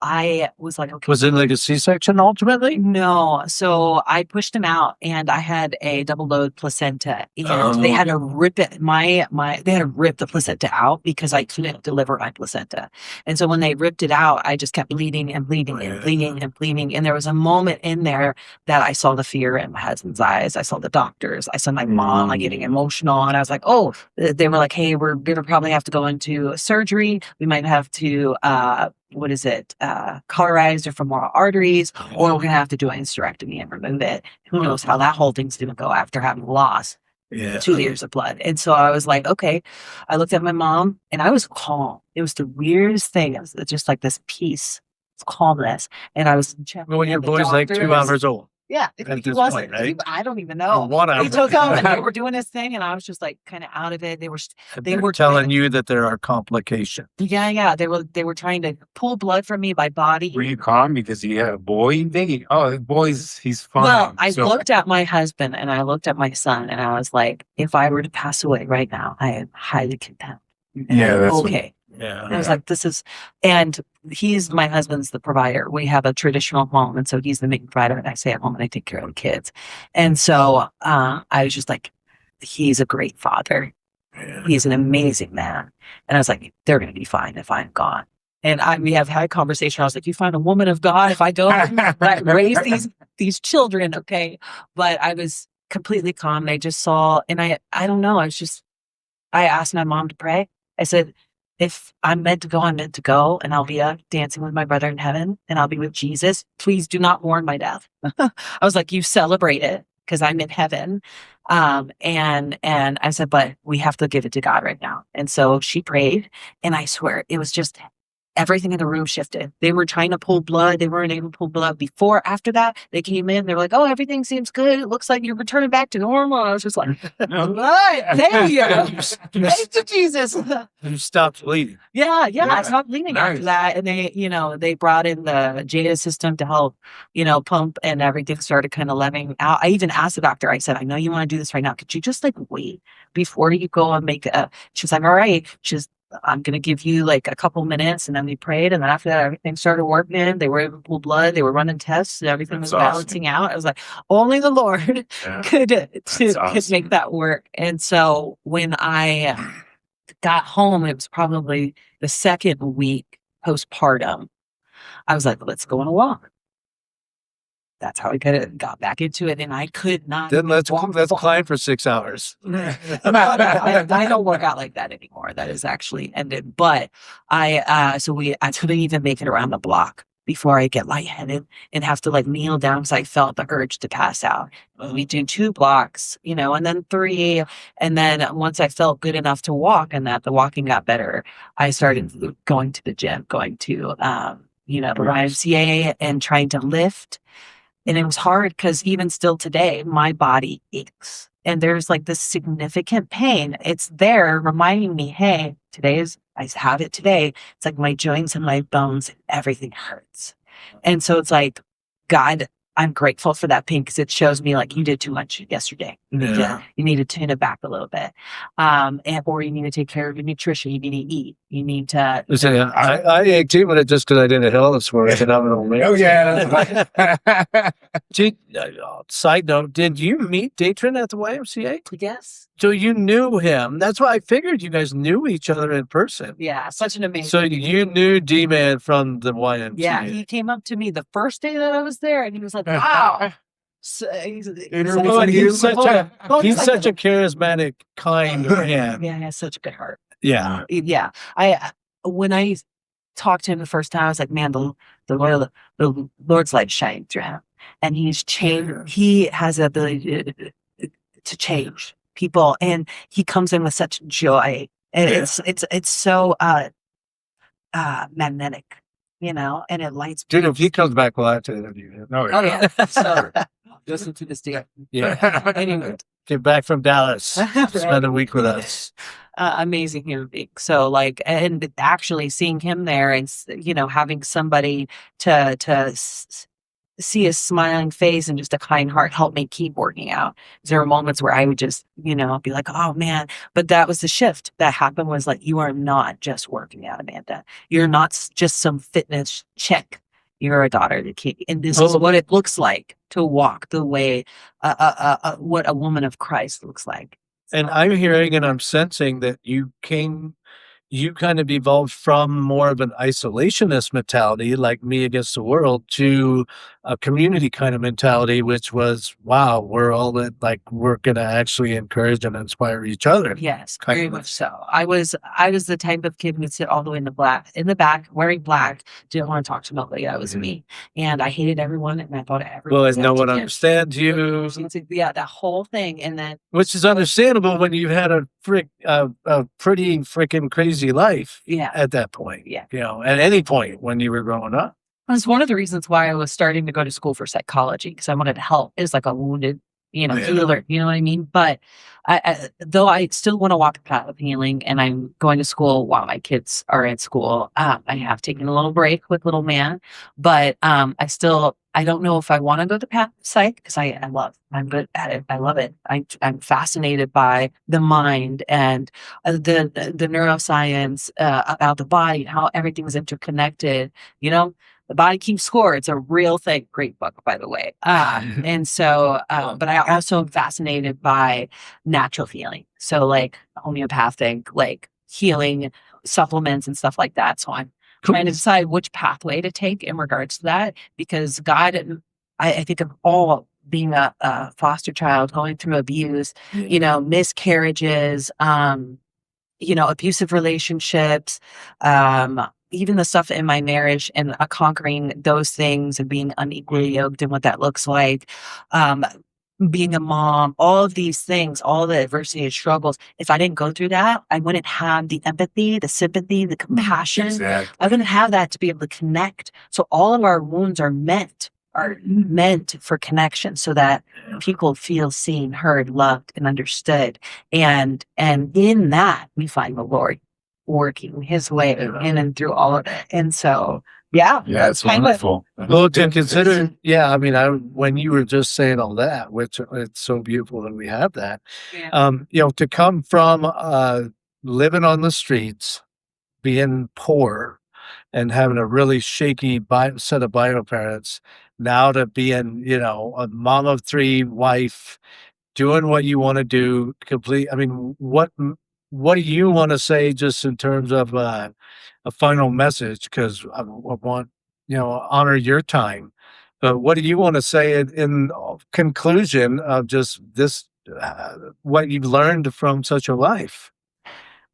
I was like, okay. Was it like a C-section ultimately? No. So I pushed him out and I had a double load placenta and they had to rip it. They had to rip the placenta out because I couldn't deliver my placenta. And so when they ripped it out, I just kept bleeding and bleeding and bleeding and bleeding. And there was a moment in there that I saw the fear in my husband's eyes. I saw the doctors. I saw my mom like getting emotional. And I was like, oh, they were like, hey, we're going to probably have to go into surgery. We might have to, cauterize or femoral arteries, or we're going to have to do a hysterectomy and remove it. Who knows how that whole thing's going to go after having lost 2 liters of blood. And so I was like, okay. I looked at my mom and I was calm. It was the weirdest thing. It was just like this peace, calmness. And I was checking. When your boy's like 2 hours old. Yeah, at he this wasn't. point, right? I don't even Or know. one He hour. took him and they were doing his thing, and I was just like kind of out of it. They were telling you that there are complications. yeah. They were trying to pull blood from me by body. Were you calm because you had a boy? Thinking, oh, the boy's he's fine. Well, I So- looked at my husband and I looked at my son, and I was like, if I were to pass away right now, I am highly content. Yeah, that's what- okay. Yeah. I was like, this is, and my husband's the provider. We have a traditional home. And so he's the main provider. And I stay at home and I take care of the kids. And so I was just like, he's a great father. He's an amazing man. And I was like, they're going to be fine if I'm gone. And we have had a conversation. I was like, you find a woman of God if I go like, raise these children. Okay. But I was completely calm. And I just saw, and I don't know. I asked my mom to pray. I said, if I'm meant to go, I'm meant to go, and I'll be dancing with my brother in heaven, and I'll be with Jesus. Please do not mourn my death. I was like, you celebrate it because I'm in heaven. And I said, but we have to give it to God right now. And so she prayed, and I swear it was just everything in the room shifted. They were trying to pull blood. They weren't able to pull blood before. After that, they came in. They were like, oh, everything seems good. It looks like you're returning back to normal. I was just like, all right, thank you. Thank you, Jesus. You stopped bleeding. Yeah. Yeah. I stopped bleeding after Nice. that. And they brought in the Jada system to help, pump, and everything started kind of leveling out. I even asked the doctor, I said, I know you want to do this right now. Could you just like wait before you go and make she's like, all right. I'm going to give you like a couple minutes. And then we prayed. And then after that, everything started working. They were able to pull blood. They were running tests and everything That's was awesome. balancing out. I was like, only the Lord Yeah. could awesome. make that work. And so when I got home, it was probably the second week postpartum. I was like, let's go on a walk. That's how I got back into it. And I could not. Then let's walk. climb for 6 hours. I don't work out like that anymore. That is actually ended. But I couldn't even make it around the block before I get lightheaded and have to like kneel down because I felt the urge to pass out. We do 2 blocks, and then 3. And then once I felt good enough to walk and that the walking got better, I started going to the gym, going to, the YMCA and trying to lift. And it was hard because even still today, my body aches. And there's like this significant pain. It's there reminding me, hey, I have it today. It's like my joints and my bones, everything hurts. And so it's like, God, I'm grateful for that pain because it shows me like you did too much yesterday. Yeah. You need to tune it back a little bit. Or you need to take care of your nutrition. You need to eat. You need to. Listen, I ate 2 minutes just because I did a hell this morning. Oh yeah. Side note, did you meet Datron at the YMCA? Yes. So you knew him. That's why I figured you guys knew each other in person. Yeah. Such an amazing. So you knew D-Man from the YMCA. Yeah, he came up to me the first day that I was there, and he was like, "Wow." So, he's such a charismatic, kind man. Yeah, he has such a good heart. Yeah. Yeah, when I talked to him the first time, I was like, "Man, the Lord's light shining through him, and he's changed. He has the ability to change people, and he comes in with such joy, and it's so magnetic." And it lights. Dude, if he comes back, we'll have to interview him. Oh Oh yeah. yeah. So listen to this deal. Yeah. Anyway, Get back from Dallas. Spend a week with us. amazing human being. So like, and actually seeing him there and having somebody to see a smiling face and just a kind heart help me keep working out. There were moments where I would just, be like, oh man, but that was the shift that happened was like, you are not just working out, Amanda. You're not just some fitness chick. You're a daughter of the king. And this is what it looks like to walk the way, what a woman of Christ looks like. And I'm hearing and I'm sensing that you kind of evolved from more of an isolationist mentality, like me against the world, to a community kind of mentality, which was, wow, we're all in, like, we're going to actually encourage and inspire each other. Yes, Kind very of. much so. I was the type of kid who would sit all the way in the back, wearing black, didn't want to talk to nobody. That was me. And I hated everyone, and I thought everyone. Well, was as no one out to understands you, get- Yeah, that whole thing. And then which is understandable when you've had a pretty freaking crazy life yeah. at that point. Yeah. At any point when you were growing up. That's one of the reasons why I was starting to go to school for psychology, because I wanted to help as like a wounded, healer, you know what I mean? But though I still want to walk the path of healing and I'm going to school while my kids are at school, I have taken a little break with little man, but I don't know if I want to go the path of psych because I'm good at it. I love it. I'm fascinated by the mind and the neuroscience about the body, how everything's interconnected, you know? The Body Keeps Score. It's a real thing. Great book, by the way. And so, but I also am fascinated by natural healing. So like homeopathic, like healing supplements and stuff like that. So I'm trying to decide which pathway to take in regards to that, because God, I think of all being a foster child, going through abuse, miscarriages, abusive relationships, even the stuff in my marriage and conquering those things and being unequally yoked and what that looks like, being a mom, all of these things, all the adversity and struggles. If I didn't go through that, I wouldn't have the empathy, the sympathy, the compassion. Exactly. I wouldn't have that to be able to connect. So all of our wounds are meant for connection so that people feel seen, heard, loved, and understood. And in that we find the Lord working his way in and through all of it. And so, yeah, it's wonderful. Well, to consider, I mean, when you were just saying all that, which it's so beautiful that we have that, to come from living on the streets, being poor, and having a really shaky set of bio parents, now to being, a mom of three, wife, doing what you want to do, I mean, what do you want to say just in terms of a final message? Because I want, honor your time. But what do you want to say in conclusion of just this, what you've learned from such a life?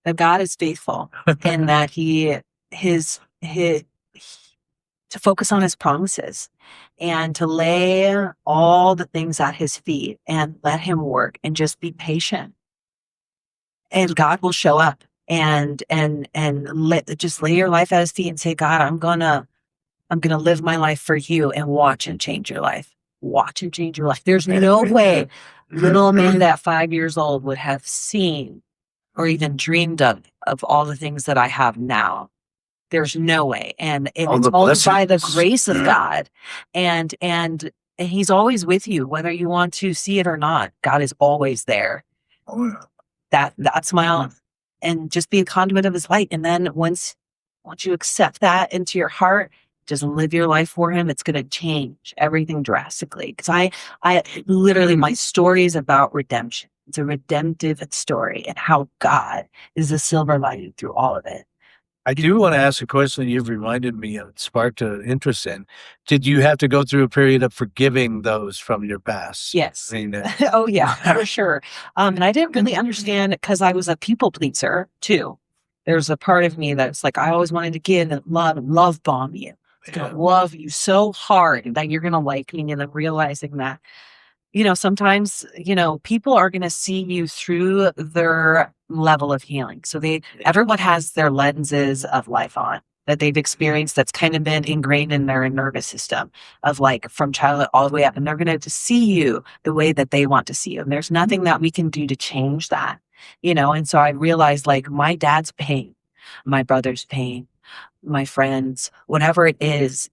That God is faithful and that his to focus on his promises and to lay all the things at his feet and let him work and just be patient. And God will show up and just lay your life at his feet and say, God, I'm gonna live my life for you, and watch him change your life. Watch him change your life. There's no way little Amanda at 5 years old would have seen or even dreamed of all the things that I have now. There's no way. And it's all by the grace of God. And he's always with you, whether you want to see it or not. God is always there. That smile and just be a conduit of his light. And then once you accept that into your heart, just live your life for him, it's going to change everything drastically. Because I literally, my story is about redemption. It's a redemptive story and how God is the silver lining through all of it. I do want to ask a question you've reminded me of, sparked an interest in. Did you have to go through a period of forgiving those from your past? Yes. I mean, oh yeah, for sure. And I didn't really understand it because I was a people pleaser too. There's a part of me that's like, I always wanted to give and love bomb you. I was going to love you so hard that you're going to like me. And then realizing that, sometimes, people are going to see you through their level of healing. So everyone has their lenses of life on that they've experienced that's kind of been ingrained in their nervous system of like from childhood all the way up. And they're going to see you the way that they want to see you. And there's nothing that we can do to change that, And so I realized like my dad's pain, my brother's pain, my friends, whatever it is,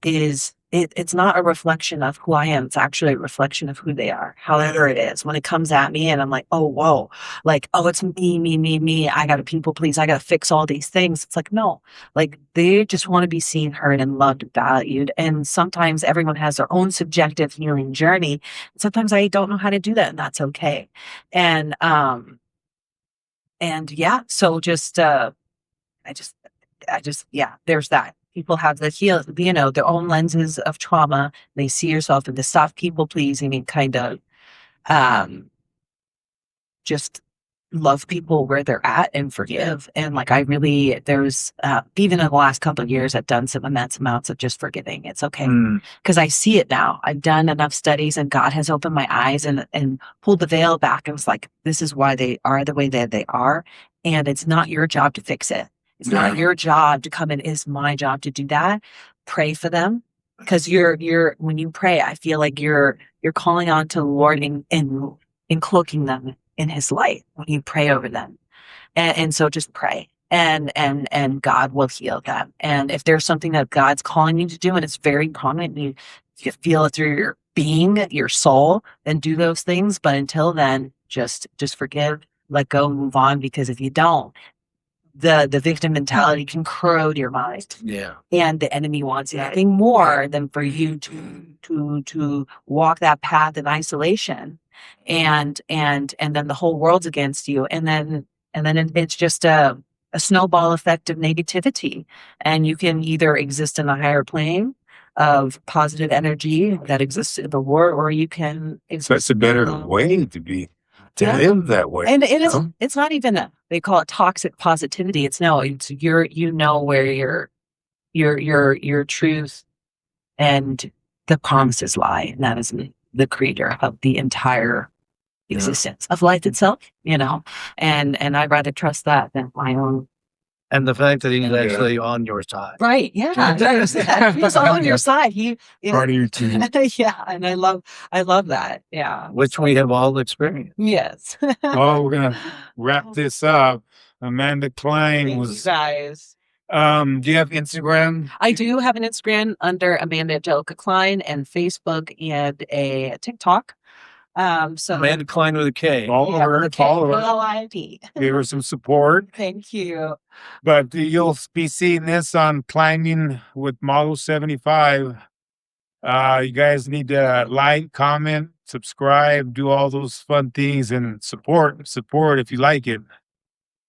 it's not a reflection of who I am. It's actually a reflection of who they are, however it is. When it comes at me and I'm like, oh, whoa, like, oh, it's me. I got to people please. I got to fix all these things. It's like, no, like they just want to be seen, heard, and loved, and valued. And sometimes everyone has their own subjective healing journey. Sometimes I don't know how to do that, and that's okay. And yeah, so there's that. People have their own lenses of trauma. They see yourself in the soft people pleasing and kind of just love people where they're at and forgive. And like there's even in the last couple of years, I've done some immense amounts of just forgiving. It's okay because I see it now. I've done enough studies and God has opened my eyes and pulled the veil back. And was like, this is why they are the way that they are. And it's not your job to fix it. It's not your job to come in. It's my job to do that. Pray for them. because you're when you pray, I feel like you're calling on to the Lord and cloaking them in His light when you pray over them, and so just pray. And God will heal them. And if there's something that God's calling you to do, and it's very prominent, you feel it through your being, your soul, then do those things. But until then, just forgive, let go, move on. Because if you don't, the victim mentality can corrode your mind. Yeah. And the enemy wants nothing more than for you to walk that path in isolation, and then the whole world's against you, and then it's just a snowball effect of negativity, and you can either exist in a higher plane of positive energy that exists in the world, or you can exist. So it's a better way to be, to Yeah. live that way. And it is, it's not even they call it toxic positivity. It's no, it's where your truth and the promises lie. And that is the creator of the entire existence of life itself, and I'd rather trust that than my own. And the fact that he's actually on your side. Right. Yeah. He's on your side. Part of your team. Yeah. And I love that. Yeah. Which we have all experienced. Yes. Well, we're going to wrap this up. Amanda Klein Thank you was, guys. do you have Instagram? I do have an Instagram under Amanda Angelica Klein, and Facebook and a TikTok. So Amanda Klein with a K. Follow her. Follow her. L-I-D. Give her some support. Thank you. But you'll be seeing this on Climbing with Model 75. You guys need to like, comment, subscribe, do all those fun things, and support if you like it.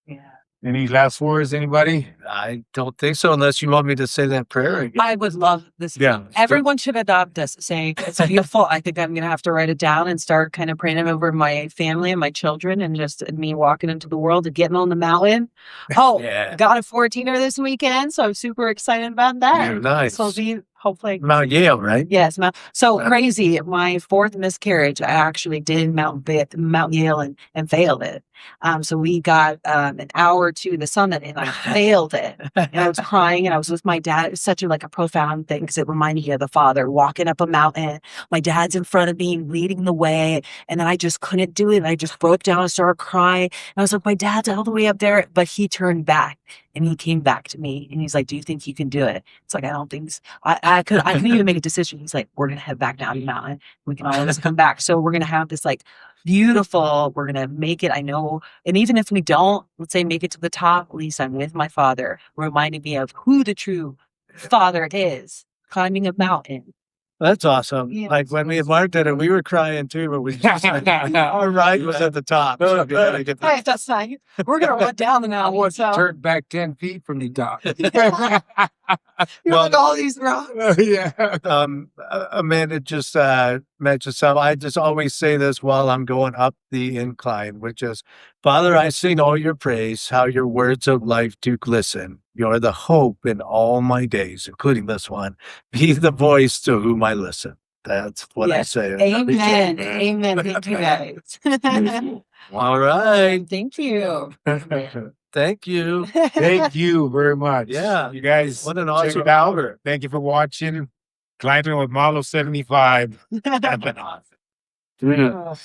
Yeah. Any last words, anybody? I don't think so, unless you want me to say that prayer again. I would love this. Yeah. Everyone should adopt this saying. It's beautiful. I think I'm going to have to write it down and start kind of praying it over my family and my children, and just me walking into the world and getting on the mountain. Oh, Yeah. got a 14er this weekend, so I'm super excited about that. Yeah, nice. So I'll be hopefully Mount Yale, right? Yes. So crazy. My 4th miscarriage, I actually did Mount Yale and failed it. So we got an hour to the summit, and I failed it. And I was crying, and I was with my dad. It was such a profound thing, because it reminded me of the Father walking up a mountain. My dad's in front of me, leading the way, and then I just couldn't do it. And I just broke down and started crying. And I was like, my dad's all the way up there, but he turned back. And he came back to me, and he's like, do you think you can do it? It's like, I don't think so. I couldn't even make a decision. He's like, we're going to head back down the mountain. We can all of us come back. So we're going to have this beautiful, we're going to make it. I know. And even if we don't, let's say make it to the top, at least I'm with my Father, reminding me of who the true Father is, climbing a mountain. That's awesome. Yeah. Like when me and Mark did it, we were crying too, but we just our ride was at the top. So we had to get Hey, that's nice. We're going to run down the mountain. So. Turn back 10 feet from the top. Well, all these rocks. Yeah. Amanda just mentioned something. I just always say this while I'm going up the incline, which is, Father, I sing all your praise, how your words of life do glisten. You're the hope in all my days, including this one. Be the voice to whom I listen. That's what I say. Amen. Amen. Thank you guys. All right. Thank you. Thank you. Thank you very much. Yeah. You guys, What an check awesome it out. cover. Thank you for watching. Climbing with Model 75. Awesome. Yeah.